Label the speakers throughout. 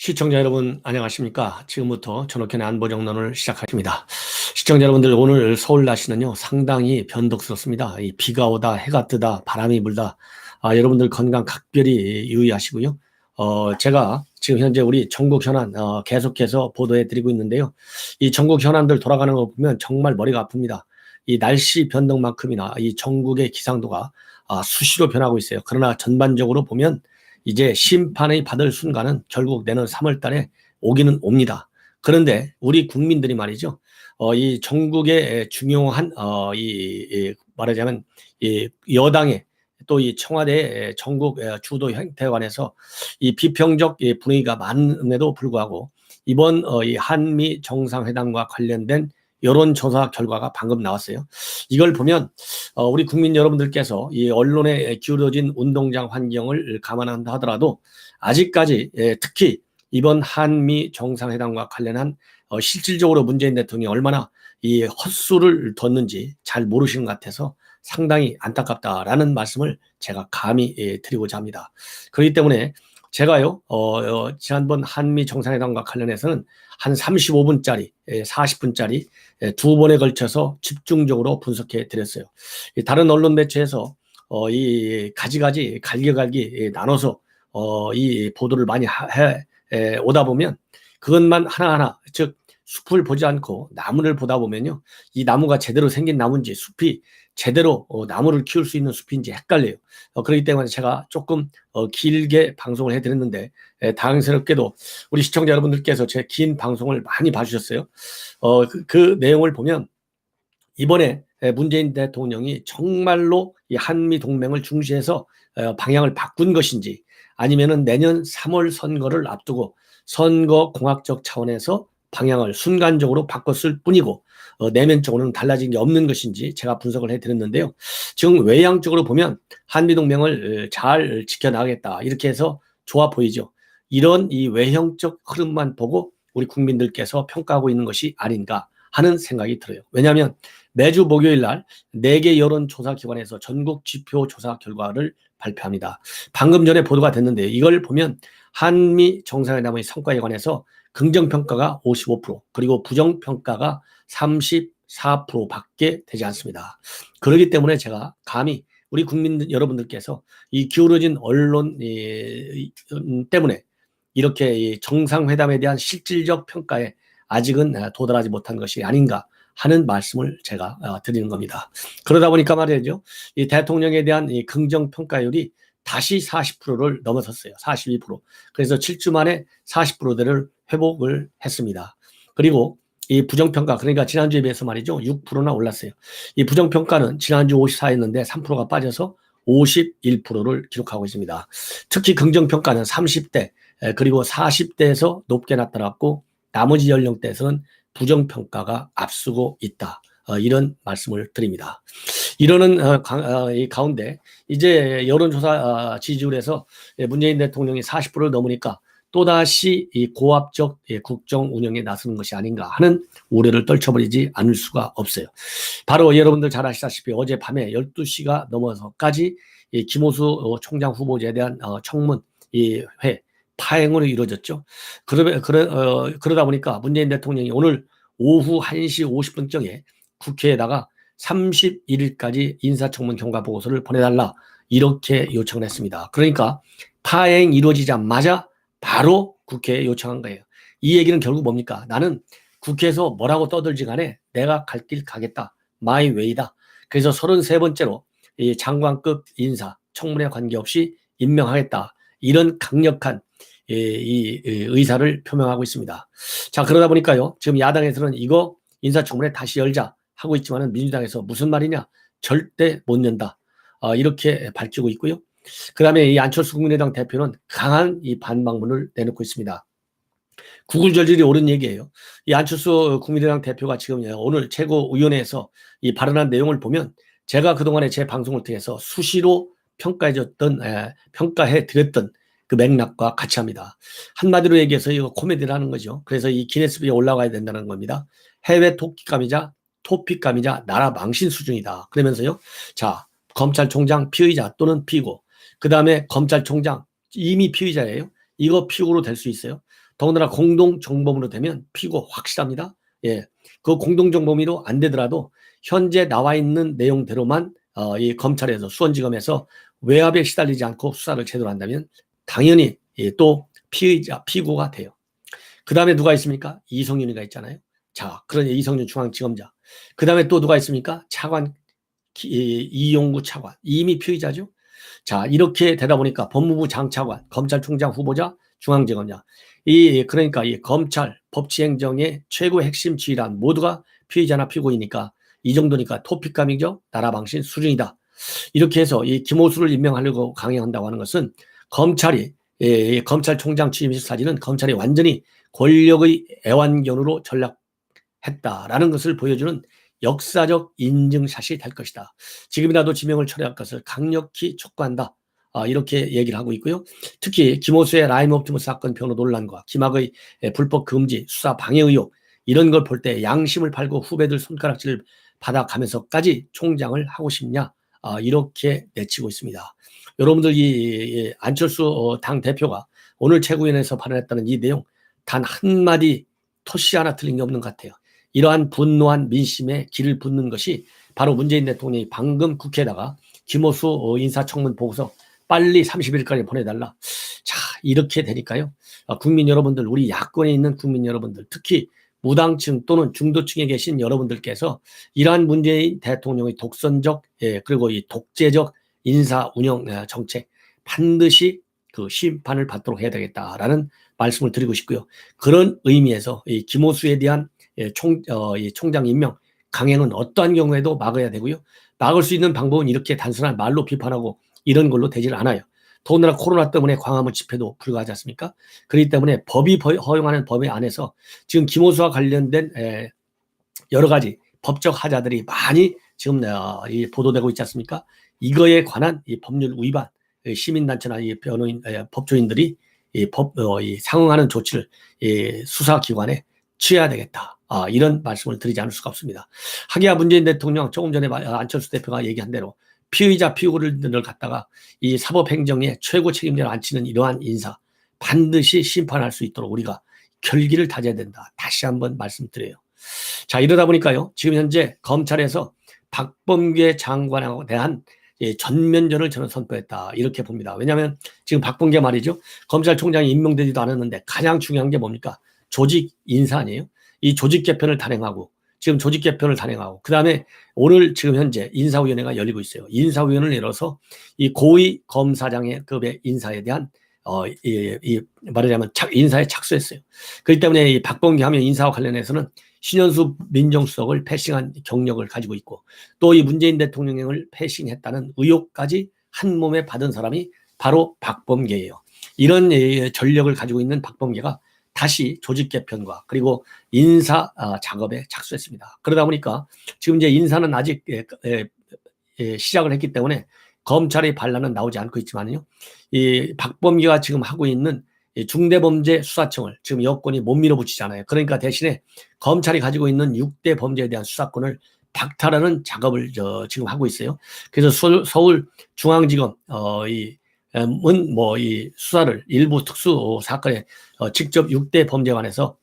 Speaker 1: 시청자 여러분 안녕하십니까? 지금부터 전옥현의 안보정론을 시작하겠습니다. 시청자 여러분들, 오늘 서울 날씨는요 상당히 변덕스럽습니다. 이 비가 오다 해가 뜨다 바람이 불다, 여러분들 건강 각별히 유의하시고요. 제가 지금 현재 우리 전국 현안 계속해서 보도해 드리고 있는데요. 이 전국 현안들 돌아가는 거 보면 정말 머리가 아픕니다. 이 날씨 변동만큼이나 이 전국의 기상도가 수시로 변하고 있어요. 그러나 전반적으로 보면 이제 심판을 받을 순간은 결국 내년 3월 달에 오기는 옵니다. 그런데 우리 국민들이 말이죠. 이 전국의 중요한 말하자면 이 여당의 또 이 청와대 전국 주도 행태에 관해서 이 비평적 분위기가 많음에도 불구하고 이번 이 한미 정상회담과 관련된 여론조사 결과가 방금 나왔어요. 이걸 보면 우리 국민 여러분들께서 이 언론에 기울어진 운동장 환경을 감안한다 하더라도 아직까지 특히 이번 한미 정상회담과 관련한 실질적으로 문재인 대통령이 얼마나 이 헛수를 뒀는지 잘 모르시는 것 같아서 상당히 안타깝다라는 말씀을 제가 감히 드리고자 합니다. 그렇기 때문에 제가요 지난번 한미 정상회담과 관련해서는 한 35분짜리 40분짜리 두 번에 걸쳐서 집중적으로 분석해 드렸어요. 다른 언론 매체에서 이 가지가지 갈기갈기 나눠서 이 보도를 많이 해 오다 보면 그것만 하나하나, 즉 숲을 보지 않고 나무를 보다 보면요, 이 나무가 제대로 생긴 나무인지 숲이 제대로 나무를 키울 수 있는 숲인지 헷갈려요. 그렇기 때문에 제가 조금 길게 방송을 해드렸는데 다행스럽게도 우리 시청자 여러분들께서 제 긴 방송을 많이 봐주셨어요. 그 내용을 보면 이번에 문재인 대통령이 정말로 이 한미 동맹을 중시해서 방향을 바꾼 것인지, 아니면은 내년 3월 선거를 앞두고 선거 공학적 차원에서 방향을 순간적으로 바꿨을 뿐이고 내면적으로는 달라진 게 없는 것인지 제가 분석을 해드렸는데요. 지금 외향적으로 보면 한미동맹을 잘 지켜나가겠다 이렇게 해서 좋아 보이죠. 이런 이 외형적 흐름만 보고 우리 국민들께서 평가하고 있는 것이 아닌가 하는 생각이 들어요. 왜냐하면 매주 목요일 날 4개 여론조사기관에서 전국 지표 조사 결과를 발표합니다. 방금 전에 보도가 됐는데 이걸 보면 한미 정상회담의 성과에 관해서 긍정평가가 55%, 그리고 부정평가가 34%밖에 되지 않습니다. 그렇기 때문에 제가 감히 우리 국민 여러분들께서 이 기울어진 언론 때문에 이렇게 정상회담에 대한 실질적 평가에 아직은 도달하지 못한 것이 아닌가 하는 말씀을 제가 드리는 겁니다. 그러다 보니까 말이죠, 이 대통령에 대한 이 긍정평가율이 다시 40%를 넘어섰어요. 42%. 그래서 7주 만에 40%대를 회복을 했습니다. 그리고 이 부정평가, 그러니까 지난주에 비해서 말이죠, 6%나 올랐어요. 이 부정평가는 지난주 54였는데 3%가 빠져서 51%를 기록하고 있습니다. 특히 긍정평가는 30대 그리고 40대에서 높게 나타났고 나머지 연령대에서는 부정평가가 앞서고 있다. 이런 말씀을 드립니다. 이러는 이 가운데 이제 여론조사 지지율에서 문재인 대통령이 40%를 넘으니까 또다시 이 고압적 국정 운영에 나서는 것이 아닌가 하는 우려를 떨쳐버리지 않을 수가 없어요. 바로 여러분들 잘 아시다시피 어젯밤에 12시가 넘어서까지 이 김호수 총장 후보자에 대한 청문 회 파행으로 이루어졌죠. 그러다 보니까 문재인 대통령이 오늘 오후 1시 50분경에 국회에다가 31일까지 인사청문 경과보고서를 보내달라 이렇게 요청을 했습니다. 그러니까 파행 이루어지자마자 바로 국회에 요청한 거예요. 이 얘기는 결국 뭡니까? 나는 국회에서 뭐라고 떠들지 간에 내가 갈 길 가겠다. 마이 웨이다. 그래서 33번째로 이 장관급 인사 청문회 관계없이 임명하겠다. 이런 강력한 이 의사를 표명하고 있습니다. 자, 그러다 보니까요, 지금 야당에서는 이거 인사청문회 다시 열자 하고 있지만은 민주당에서 무슨 말이냐? 절대 못 연다. 이렇게 밝히고 있고요. 그 다음에 이 안철수 국민의당 대표는 강한 이 반박문을 내놓고 있습니다. 구글절절이 옳은 얘기예요. 이 안철수 국민의당 대표가 지금 오늘 최고위원회에서 이 발언한 내용을 보면 제가 그동안에 제 방송을 통해서 수시로 평가해 드렸던 그 맥락과 같이 합니다. 한마디로 얘기해서 이거 코미디라는 거죠. 그래서 이 기네스북에 올라가야 된다는 겁니다. 해외 토픽감이자 나라 망신 수준이다. 그러면서요, 자, 검찰총장 피의자 또는 피고, 그 다음에 검찰총장 이미 피의자예요. 이거 피고로 될 수 있어요. 더군다나 공동정범으로 되면 피고 확실합니다. 예, 그 공동정범으로 안 되더라도 현재 나와 있는 내용대로만 이 검찰에서 수원지검에서 외압에 시달리지 않고 수사를 제대로 한다면 당연히 또 피고가 돼요. 그 다음에 누가 있습니까? 이성윤이가 있잖아요. 자, 그러니 이성윤 중앙지검장. 그 다음에 또 누가 있습니까? 차관, 이용구 차관. 이미 피의자죠. 자, 이렇게 되다 보니까 법무부 장차관, 검찰총장 후보자, 중앙지검장. 그러니까 이 검찰, 법치행정의 최고 핵심 지휘란 모두가 피의자나 피고이니까 이 정도니까 토픽감이죠. 나라 방신 수준이다. 이렇게 해서 이 김호수를 임명하려고 강행한다고 하는 것은 검찰이 검찰총장 취임식 사진은 검찰이 완전히 권력의 애완견으로 전락했다라는 것을 보여주는 역사적 인증샷이 될 것이다. 지금이라도 지명을 철회할 것을 강력히 촉구한다. 이렇게 얘기를 하고 있고요. 특히 김호수의 라임 옵티머스 사건 변호 논란과 김학의 불법 금지 수사 방해 의혹 이런 걸 볼 때 양심을 팔고 후배들 손가락질을 받아가면서까지 총장을 하고 싶냐 이렇게 내치고 있습니다. 여러분들 이 안철수 당 대표가 오늘 최고위원회에서 발언했다는 이 내용 단 한마디 토시 하나 틀린 게 없는 것 같아요. 이러한 분노한 민심에 길을 붓는 것이 바로 문재인 대통령이 방금 국회에다가 김호수 인사청문 보고서 빨리 30일까지 보내달라. 자, 이렇게 되니까요. 국민 여러분들, 우리 야권에 있는 국민 여러분들, 특히 무당층 또는 중도층에 계신 여러분들께서 이러한 문재인 대통령의 독선적 그리고 이 독재적 인사 운영 정책 반드시 그 심판을 받도록 해야 되겠다라는 말씀을 드리고 싶고요. 그런 의미에서 이 김호수에 대한 총장 임명 강행은 어떠한 경우에도 막아야 되고요. 막을 수 있는 방법은 이렇게 단순한 말로 비판하고 이런 걸로 되질 않아요. 더군다나 코로나 때문에 광화문 집회도 불가하지 않습니까? 그렇기 때문에 법이 허용하는 법에 안에서 지금 김호수와 관련된 여러 가지 법적 하자들이 많이 지금 보도되고 있지 않습니까? 이거에 관한 이 법률 위반, 시민단체나 이 변호인, 법조인들이 상응하는 조치를 수사기관에 취해야 되겠다. 이런 말씀을 드리지 않을 수가 없습니다. 하기야 문재인 대통령 조금 전에 안철수 대표가 얘기한 대로 피의자 피고를 갖다가 이 사법행정의 최고 책임자를 앉히는 이러한 인사 반드시 심판할 수 있도록 우리가 결기를 다져야 된다. 다시 한번 말씀드려요. 자, 이러다 보니까요. 지금 현재 검찰에서 박범계 장관에 대한 전면전을 저는 선포했다. 이렇게 봅니다. 왜냐하면 지금 박범계 말이죠. 검찰총장이 임명되지도 않았는데 가장 중요한 게 뭡니까? 조직 인사 아니에요? 이 조직 개편을 단행하고 지금 조직 개편을 단행하고 그다음에 오늘 지금 현재 인사위원회가 열리고 있어요. 인사위원회를 열어서 이 고위 검사장의 급의 인사에 대한 말하자면 인사에 착수했어요. 그렇기 때문에 이 박범계 하면 인사와 관련해서는 신현수 민정수석을 패싱한 경력을 가지고 있고 또 이 문재인 대통령을 패싱했다는 의혹까지 한 몸에 받은 사람이 바로 박범계예요. 이런 전력을 가지고 있는 박범계가 다시 조직 개편과 그리고 인사 작업에 착수했습니다. 그러다 보니까 지금 이제 인사는 아직 시작을 했기 때문에 검찰의 반란은 나오지 않고 있지만요. 이 박범계가 지금 하고 있는 중대범죄수사청을 지금 여권이 못 밀어붙이잖아요. 그러니까 대신에 검찰이 가지고 있는 6대 범죄에 대한 수사권을 박탈하는 작업을 지금 하고 있어요. 그래서 서울중앙지검 이 수사를 일부 특수 사건에 직접 6대 범죄관에서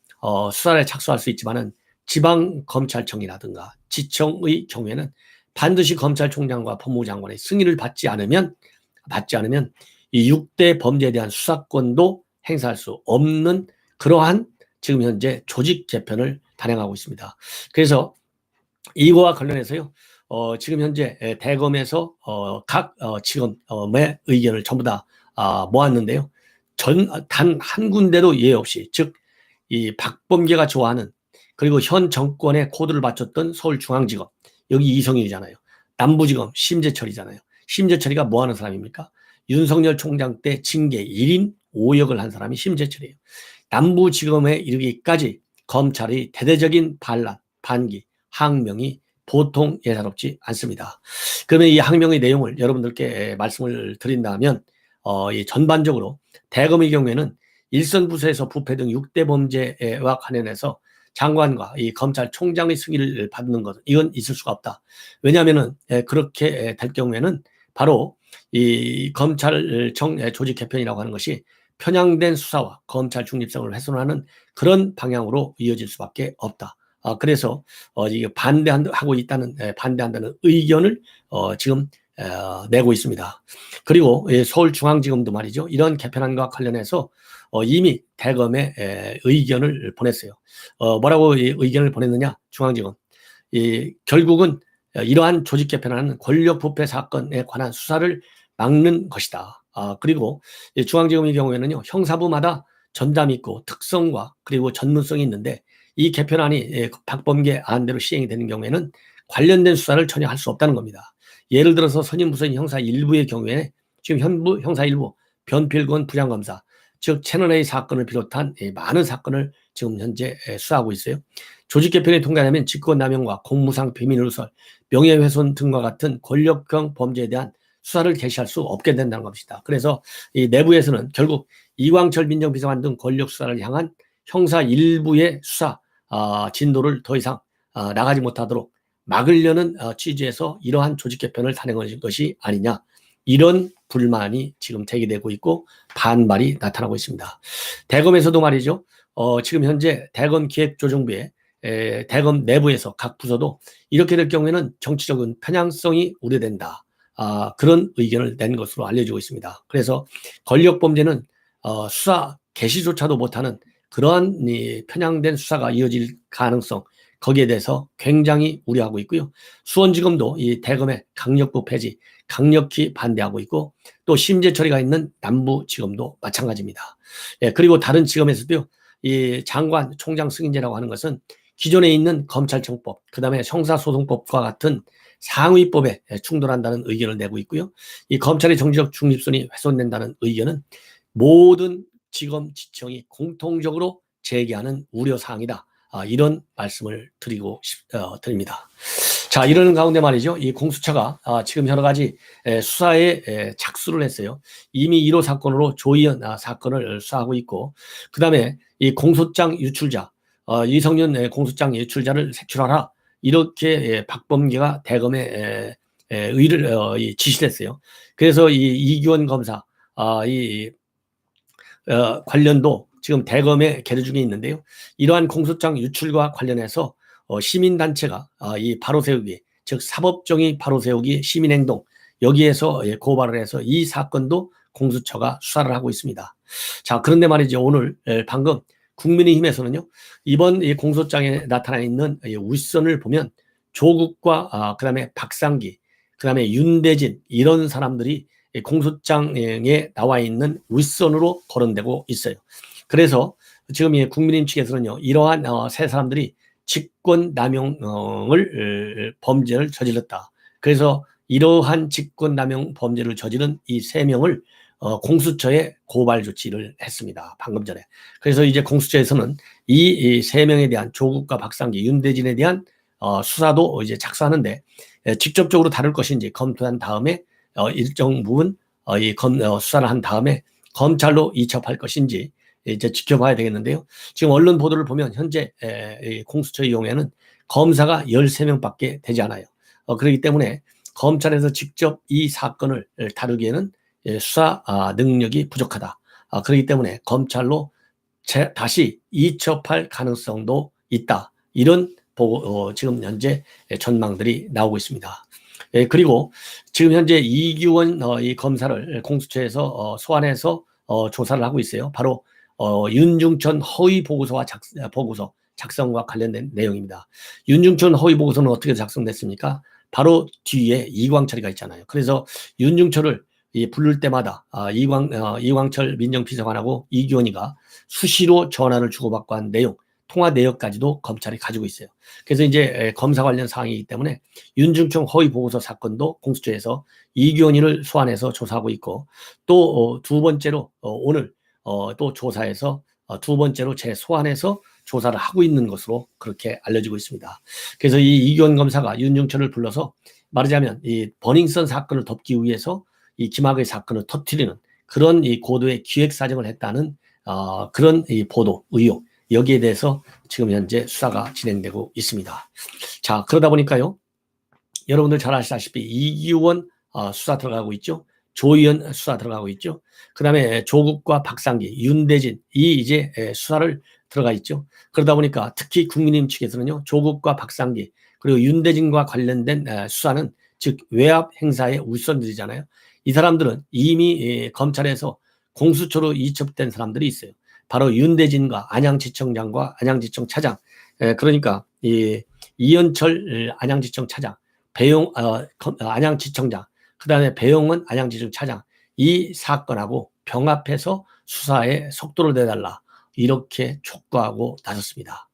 Speaker 1: 수사에 착수할 수 있지만은 지방검찰청이라든가 지청의 경우에는 반드시 검찰총장과 법무부 장관의 승인을 받지 않으면 이 6대 범죄에 대한 수사권도 행사할 수 없는 그러한 지금 현재 조직 개편을 단행하고 있습니다. 그래서 이거와 관련해서요. 지금 현재 대검에서 각 지검의 의견을 전부 다 모았는데요. 단 한 군데도 예외 없이 즉 이 박범계가 좋아하는 그리고 현 정권의 코드를 바쳤던 서울중앙지검 여기 이성윤이잖아요. 남부지검 심재철이잖아요. 심재철이가 뭐 하는 사람입니까? 윤석열 총장 때 징계 1인 5역을 한 사람이 심재철이에요. 남부지검에 이르기까지 검찰의 대대적인 반란, 반기, 항명이 보통 예사롭지 않습니다. 그러면 이 항명의 내용을 여러분들께 말씀을 드린다면 전반적으로 대검의 경우에는 일선 부서에서 부패 등 6대 범죄와 관련해서 장관과 이 검찰총장의 승인을 받는 것은 이건 있을 수가 없다. 왜냐하면은 그렇게 될 경우에는 바로 이 검찰청 조직 개편이라고 하는 것이 편향된 수사와 검찰 중립성을 훼손하는 그런 방향으로 이어질 수밖에 없다. 그래서 이게 반대한다는 의견을 지금 내고 있습니다. 그리고 서울중앙지검도 말이죠. 이런 개편안과 관련해서 이미 대검에 의견을 보냈어요. 뭐라고 의견을 보냈느냐? 중앙지검. 결국은 이러한 조직 개편안은 권력 부패 사건에 관한 수사를 막는 것이다. 그리고 중앙지검의 경우에는요, 형사부마다 전담이 있고 특성과 그리고 전문성이 있는데 이 개편안이 박범계 안대로 시행이 되는 경우에는 관련된 수사를 전혀 할 수 없다는 겁니다. 예를 들어서 선임부서인 형사 1부의 경우에 지금 현부 형사 1부 변필권 부장검사, 즉 채널A 사건을 비롯한 많은 사건을 지금 현재 수사하고 있어요. 조직 개편이 통과되면 직권남용과 공무상 비밀누설, 명예훼손 등과 같은 권력형 범죄에 대한 수사를 개시할 수 없게 된다는 것입니다. 그래서 이 내부에서는 결국 이광철 민정비서관 등 권력 수사를 향한 형사 1부의 수사 진도를 더 이상 나가지 못하도록 막으려는 취지에서 이러한 조직 개편을 단행한 것이 아니냐, 이런 불만이 지금 제기되고 있고 반발이 나타나고 있습니다. 대검에서도 말이죠. 지금 현재 대검 기획조정부에 대검 내부에서 각 부서도 이렇게 될 경우에는 정치적인 편향성이 우려된다. 그런 의견을 낸 것으로 알려지고 있습니다. 그래서 권력범죄는 수사 개시조차도 못하는 그러한 편향된 수사가 이어질 가능성, 거기에 대해서 굉장히 우려하고 있고요. 수원지검도 이 대검의 강력부 폐지 강력히 반대하고 있고, 또 심재 처리가 있는 남부지검도 마찬가지입니다. 그리고 다른 지검에서도요, 이 장관 총장 승인제라고 하는 것은 기존에 있는 검찰청법, 그 다음에 형사소송법과 같은 상위법에 충돌한다는 의견을 내고 있고요. 이 검찰의 정치적 중립성이 훼손된다는 의견은 모든 지검 지청이 공통적으로 제기하는 우려사항이다. 이런 말씀을 드립니다. 자, 이러는 가운데 말이죠. 이 공수처가 지금 여러 가지 수사에 착수를 했어요. 이미 1호 사건으로 조희연 사건을 수사하고 있고, 그 다음에 이 공소장 유출자, 이성윤 공소장 유출자를 색출하라. 이렇게 박범계가 대검에 지시를 했어요. 그래서 이 이규원 검사, 관련도 지금 대검에 계류 중에 있는데요. 이러한 공소장 유출과 관련해서 시민단체가 이 바로 세우기, 즉 사법정의 바로 세우기 시민행동, 여기에서 고발을 해서 이 사건도 공수처가 수사를 하고 있습니다. 자, 그런데 말이죠. 오늘 방금 국민의힘에서는요, 이번 이 공소장에 나타나 있는 윗선을 보면 조국과 그다음에 박상기, 그다음에 윤대진, 이런 사람들이 공소장에 나와 있는 윗선으로 거론되고 있어요. 그래서 지금 국민의힘 측에서는요, 이러한 세 사람들이 직권남용을 범죄를 저질렀다. 그래서 이러한 직권남용 범죄를 저지른 이 세 명을 공수처에 고발 조치를 했습니다. 방금 전에. 그래서 이제 공수처에서는 이 세 명에 대한 조국과 박상기, 윤대진에 대한 수사도 이제 착수하는데, 직접적으로 다룰 것인지 검토한 다음에 일정 부분 수사를 한 다음에 검찰로 이첩할 것인지 이제 지켜봐야 되겠는데요. 지금 언론 보도를 보면 현재 공수처의 경우에는 검사가 13명밖에 되지 않아요. 그렇기 때문에 검찰에서 직접 이 사건을 다루기에는 수사 능력이 부족하다. 그렇기 때문에 검찰로 다시 이첩할 가능성도 있다. 이런 지금 현재 전망들이 나오고 있습니다. 그리고 지금 현재 이규원 이 검사를 공수처에서 소환해서 조사를 하고 있어요. 바로 윤중천 허위 보고서 작성과 관련된 내용입니다. 윤중천 허위 보고서는 어떻게 작성됐습니까? 바로 뒤에 이광철이가 있잖아요. 그래서 윤중철을 부를 때마다 이광철 민정비서관하고 이규원이가 수시로 전화를 주고받고 한 내용, 통화 내역까지도 검찰이 가지고 있어요. 그래서 이제 검사 관련 사항이기 때문에 윤중천 허위 보고서 사건도 공수처에서 이규원이를 소환해서 조사하고 있고, 또 두 번째로 오늘 또 조사해서 두 번째로 재소환해서 조사를 하고 있는 것으로 그렇게 알려지고 있습니다. 그래서 이 이규원 검사가 윤중천을 불러서 말하자면 이 버닝썬 사건을 덮기 위해서 이 김학의 사건을 터뜨리는 그런 이 고도의 기획 사정을 했다는 그런 이 보도, 의혹, 여기에 대해서 지금 현재 수사가 진행되고 있습니다. 자, 그러다 보니까요, 여러분들 잘 아시다시피 이규원 수사 들어가고 있죠. 조의원 수사 들어가고 있죠. 그다음에 조국과 박상기, 윤대진 이 이제 수사를 들어가 있죠. 그러다 보니까 특히 국민의힘 측에서는요, 조국과 박상기 그리고 윤대진과 관련된 수사는 즉 외압 행사의 우선들이잖아요. 이 사람들은 이미 검찰에서 공수처로 이첩된 사람들이 있어요. 바로 윤대진과 안양지청장과 안양지청 차장. 그러니까 이현철 안양지청 차장, 배용 안양지청장, 그다음에 배용원 안양지청 차장 이 사건하고 병합해서 수사에 속도를 내달라 이렇게 촉구하고 나섰습니다.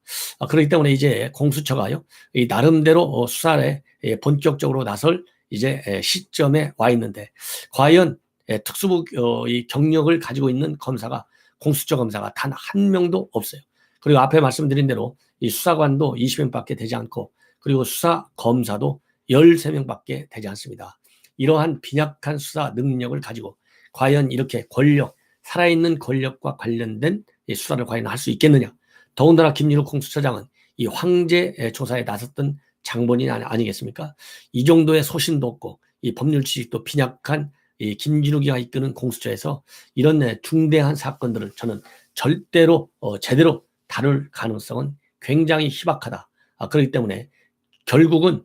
Speaker 1: 그렇기 때문에 이제 공수처가요, 이 나름대로 수사에 본격적으로 나설 이제 시점에 와 있는데, 과연 특수부 이 경력을 가지고 있는 검사가, 공수처 검사가 단 한 명도 없어요. 그리고 앞에 말씀드린 대로 이 수사관도 20명밖에 되지 않고, 그리고 수사 검사도 13명밖에 되지 않습니다. 이러한 빈약한 수사 능력을 가지고 과연 이렇게 권력, 살아있는 권력과 관련된 수사를 과연 할 수 있겠느냐. 더군다나 김진욱 공수처장은 이 황제 조사에 나섰던 장본인 아니겠습니까? 이 정도의 소신도 없고 이 법률 지식도 빈약한 이 김진욱이가 이끄는 공수처에서 이런 중대한 사건들을 저는 절대로 제대로 다룰 가능성은 굉장히 희박하다. 그렇기 때문에 결국은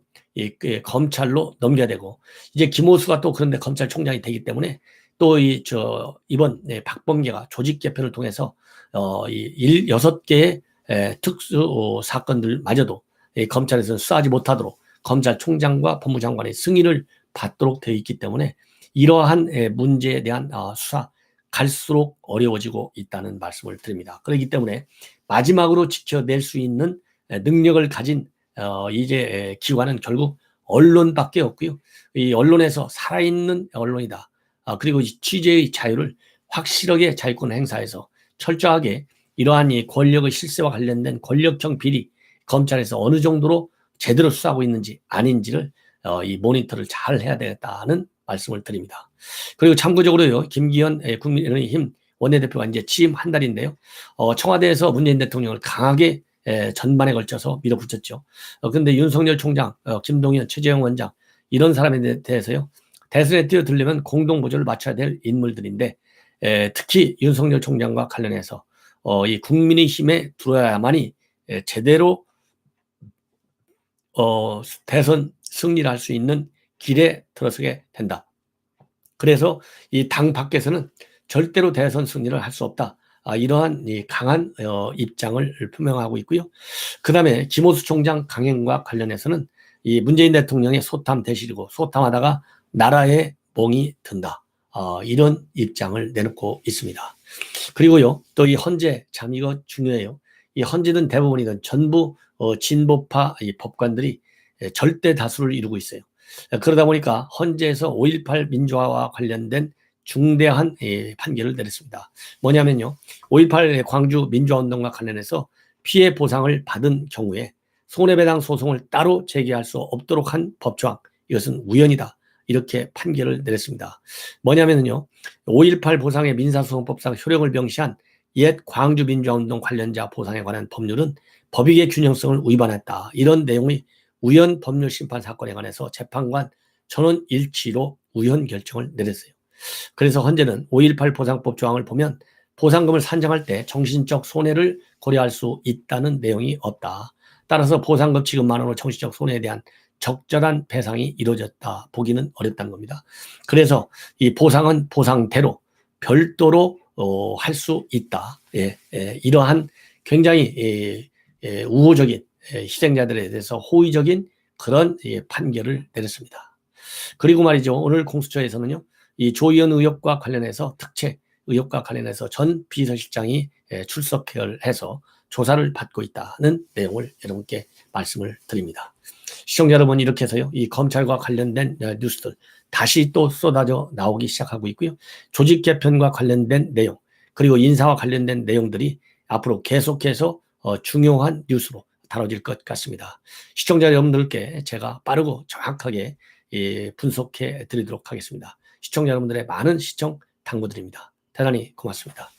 Speaker 1: 검찰로 넘겨야 되고, 이제 김호수가 또 그런데 검찰총장이 되기 때문에 또 이번 박범계가 조직 개편을 통해서 6개의 특수 사건들마저도 검찰에서 수사하지 못하도록 검찰총장과 법무장관의 승인을 받도록 되어 있기 때문에 이러한 문제에 대한 수사 갈수록 어려워지고 있다는 말씀을 드립니다. 그렇기 때문에 마지막으로 지켜낼 수 있는 능력을 가진 이제 기관은 결국 언론밖에 없고요. 이 언론에서 살아있는 언론이다. 그리고 취재의 자유를 확실하게 자유권 행사해서 철저하게 이러한 이 권력의 실세와 관련된 권력형 비리, 검찰에서 어느 정도로 제대로 수사하고 있는지 아닌지를 이 모니터를 잘 해야 되겠다는 말씀을 드립니다. 그리고 참고적으로요, 김기현 국민의힘 원내대표가 이제 취임 한 달인데요, 청와대에서 문재인 대통령을 강하게 전반에 걸쳐서 밀어붙였죠. 그런데 윤석열 총장, 김동연, 최재형 원장 이런 사람에 대해서요, 대선에 뛰어들려면 공동보조를 맞춰야 될 인물들인데, 특히 윤석열 총장과 관련해서 이 국민의힘에 들어야만이 제대로 대선 승리를 할 수 있는 길에 들어서게 된다. 그래서 이 당 밖에서는 절대로 대선 승리를 할 수 없다. 이러한 이 강한 입장을 표명하고 있고요. 그 다음에 김호수 총장 강행과 관련해서는 이 문재인 대통령의 소탐 대실이고 소탐하다가 나라에 멍이 든다. 이런 입장을 내놓고 있습니다. 그리고요, 또 이 헌재 참 이거 중요해요. 이 헌재든 대법원이든 전부 진보파 이 법관들이 절대 다수를 이루고 있어요. 그러다 보니까 헌재에서 5.18 민주화와 관련된 중대한 판결을 내렸습니다. 뭐냐면요, 5.18 광주 민주화운동과 관련해서 피해 보상을 받은 경우에 손해배상 소송을 따로 제기할 수 없도록 한 법조항, 이것은 우연이다. 이렇게 판결을 내렸습니다. 뭐냐면요, 5.18 보상의 민사소송법상 효력을 명시한 옛 광주 민주화운동 관련자 보상에 관한 법률은 법익의 균형성을 위반했다. 이런 내용의 우연 법률 심판 사건에 관해서 재판관 전원 일치로 우연 결정을 내렸어요. 그래서 헌재는 5.18 보상법 조항을 보면 보상금을 산정할 때 정신적 손해를 고려할 수 있다는 내용이 없다. 따라서 보상금 지급만으로 정신적 손해에 대한 적절한 배상이 이루어졌다 보기는 어렵다는 겁니다. 그래서 이 보상은 보상대로 별도로 할 수 있다. 이러한 굉장히 우호적인 희생자들에 대해서 호의적인 그런 판결을 내렸습니다. 그리고 말이죠, 오늘 공수처에서는요, 이 조의원 의혹과 관련해서 특채 의혹과 관련해서 전 비서실장이 출석을 해서 조사를 받고 있다는 내용을 여러분께 말씀을 드립니다. 시청자 여러분, 이렇게 해서요, 이 검찰과 관련된 뉴스들 다시 또 쏟아져 나오기 시작하고 있고요. 조직 개편과 관련된 내용, 그리고 인사와 관련된 내용들이 앞으로 계속해서 중요한 뉴스로 다뤄질 것 같습니다. 시청자 여러분들께 제가 빠르고 정확하게 분석해 드리도록 하겠습니다. 시청자 여러분들의 많은 시청 당부드립니다. 대단히 고맙습니다.